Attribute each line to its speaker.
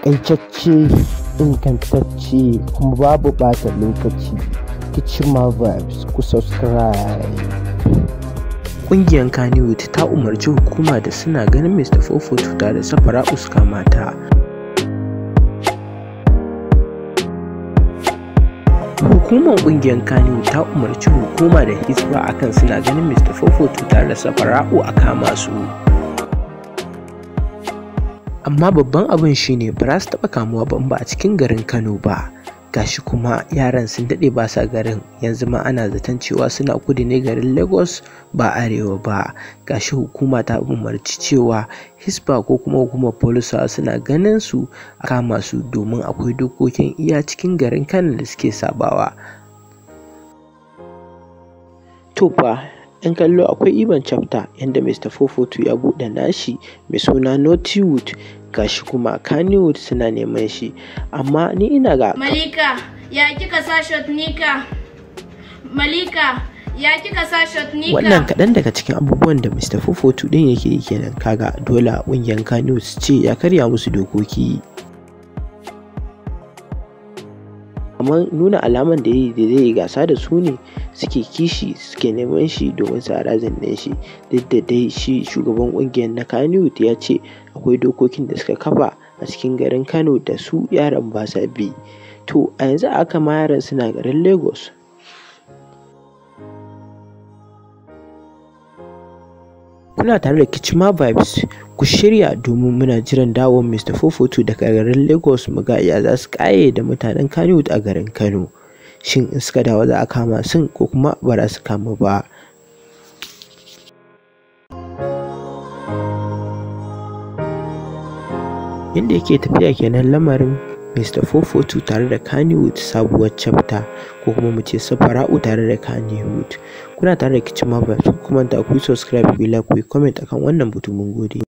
Speaker 1: Taƙaitacce, ingantacce kuma babu ɓata lokaci. Hukuman Vibes, ku subscribe.
Speaker 2: Ƙungiyar Kannywood ta umarci hukuma da suna ganin mr442 tare da safara'u su kama ta. Hukumar ƙungiyar Kannywood ta umarci hukuma da Hisba akan suna ganin mr442 tare da safara'u a kama su. Amma babban abin shine ba za su taɓa kamuwa ba a cikin garin Kano ba. Gashi kuma yaran sun daɗe ba sa garin, yanzu ma ana zaton cewa suna kudu ne garin Lagos ba arewa ba. Gashi hukuma ta umarci cewa Hisba ko kuma hukumar polisawa suna ganin su a kama su, domin akwai dokokin iya cikin garin Kano da suke sabawa. To fa, 'yan kallo akwai iban chapter yanda mr442 ya buɗe nashi mai suna Kannywood, gashi kuma Kannywood suna neman shi, amma ni ina ga
Speaker 3: Malika ya kika sa shot nika. Malika ya kika sa shot nika.
Speaker 2: Wannan kaɗan daga cikin abubuwan da mr442 ɗin yake yi kenan. Kaga dole ƙungiyar Kannywood su ce ya karya musu dokoki. Amma nuna alaman da zai yi gasa da su ne suke kishi, suke neman shi domin su harazin ɗin shi. Duk da dai shi shugaban ƙungiyar na Kannywood ya ce akwai dokokin da suka kafa a cikin garin Kano da su yaran ba sa bi. To a yanzu aka ma yaran suna garin Lagos. Kuna tare da Hukuman Vibes, ku shirya domin muna jiran dawon mr442 daga garin Lagos, mu ga ya za su ƙaye da mutanen Kannywood a garin Kano. Shin in suka dawo za a kama sun ko kuma ba za su kama ba? Yanda yake tafiya kenan lamarin mr442 tare da Kannywood sabuwar chapter, ko kuma mu ce safara'u tare da Kannywood. Kuna tare da Hukuman Vibes, kuma ku manta ku subscribe, ku like, ku comment akan wannan batu. Mun gode.